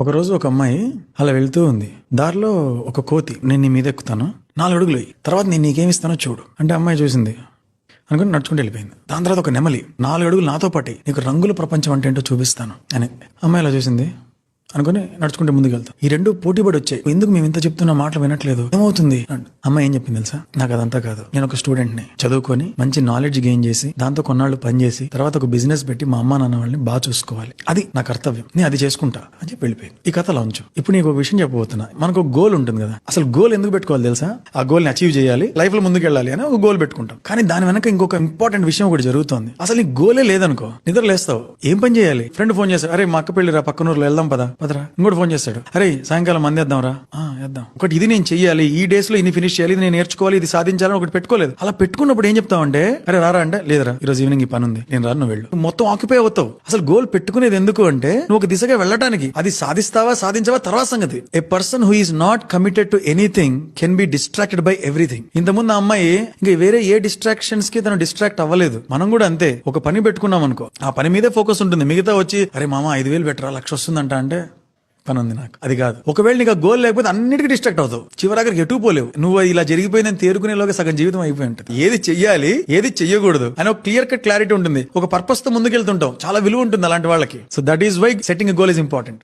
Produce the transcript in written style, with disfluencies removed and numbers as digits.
ఒకరోజు ఒక అమ్మాయి అలా వెళ్తూ ఉంది. దారిలో ఒక కోతి, నేను నీ మీద ఎక్కుతాను 4 అడుగులు వెయ్యి, తర్వాత నేను నీకేమిస్తానో చూడు అంటే అమ్మాయి చూసింది అనుకుని నడుచుకుంటూ వెళ్ళిపోయింది. దాని తర్వాత ఒక నెమలి 4 అడుగులు నాతో పాటి నీకు రంగుల ప్రపంచం అంటే ఏంటో చూపిస్తాను అని. అమ్మాయి అలా చూసింది అనుకుని నడుచుకుంటే ముందుకు వెళ్తాం. ఈ రెండు పోటీపడి వచ్చాయి. ఎందుకు మేము ఇంత చెప్తున్నా మాటలు వినట్లేదు, ఏమవుతుంది? అమ్మాయి ఏం చెప్పింది తెలుసా? నాకు అదంతా కాదు, నేను ఒక స్టూడెంట్ని, చదువుకొని మంచి నాలెడ్జ్ గెయిన్ చేసి దాంతో కొన్నాళ్ళు పనిచేసి తర్వాత ఒక బిజినెస్ పెట్టి మా అమ్మ నాన్న వాళ్ళని బాగా చూసుకోవాలి, అది నా కర్తవ్యం, నేను అది చేసుకుంటా అని చెప్పి వెళ్ళిపోయింది. ఈ కథ లాంచు. ఇప్పుడు నీకు ఒక విషయం చెప్పబోతున్నా. మనకు ఒక గోల్ ఉంటుంది కదా, అసలు గోల్ ఎందుకు పెట్టుకోవాలి తెలుసా? ఆ గోల్ని అచీవ్ చేయాలి, లైఫ్ లో ముందుకు వెళ్ళాలి అని ఒక గోల్ పెట్టుకుంటాం. కానీ దాని వెనక ఇంకొక ఇంపార్టెంట్ విషయం ఒకటి జరుగుతుంది. అసలు నీ గోలే లేదనుకో, నిద్ర లేస్తావు, ఏం పని చేయాలి? ఫ్రెండ్ ఫోన్ చేస్తాడు, అరే మా అక్క పెళ్లి రా, పక్కన ఊర్లో వెళ్దాం పదరా. ఇంకోటి ఫోన్ చేస్తాడు, అరే సాయంకాలం మంది వేద్దాం రా, వేద్దాం. ఒకటి ఇది నేను చెయ్యాలి, ఈ డేస్ లో ఇన్ని ఫినిష్ చేయాలి, ఇది నేను నేర్చుకోవాలి, ఇది సాధించాలని ఒకటి పెట్టుకోలేదు. అలా పెట్టుకున్నప్పుడు ఏం చెప్తావంటే, అరే రారా అంటే, లేదరా ఈరోజు ఈవినింగ్ ఈ పని ఉంది, నేను రాను, నువ్వు వెళ్ళు. మొత్తం ఆక్యుపై అవుతావు. అసలు గోల్ పెట్టుకునేది ఎందుకు అంటే నువ్వు ఒక దిశగా వెళ్ళడానికి. అది సాధిస్తావా సాధించవా తర్వాత సంగతి. A person who is not committed to anything can be distracted by everything. ఇంతకుముందు ఆ అమ్మాయి ఇంకా వేరే ఏ డిస్ట్రాక్షన్స్ కి తను డిస్ట్రాక్ట్ అవ్వలేదు. మనం కూడా అంతే, ఒక పని పెట్టుకున్నాం అనుకో, ఆ పని మీదే ఫోకస్ ఉంటుంది. మిగతా వచ్చి అరే మామ 5,000 పెట్టరా, 1,00,000 వస్తుందంట అంటే పని ఉంది నాకు, అది కాదు. ఒకవేళ నీకు గోల్ లేకపోతే అన్నిటికీ డిస్ట్రాక్ట్ అవుతావు, చివరికి ఎటు పోలేవు. నువ్వు ఇలా జరిగిపోయిందని తేరుకునేలోగా సగం జీవితం అయిపోయి ఉంటుంది. ఏది చెయ్యాలి ఏది చెయ్యకూడదు అని ఒక క్లియర్ కట్ క్లారిటీ ఉంటుంది. ఒక పర్పస్ తో ముందుకెళ్తుంటాం, చాలా విలువ ఉంటుంది అలాంటి వాళ్ళకి. So that is why setting a goal is important.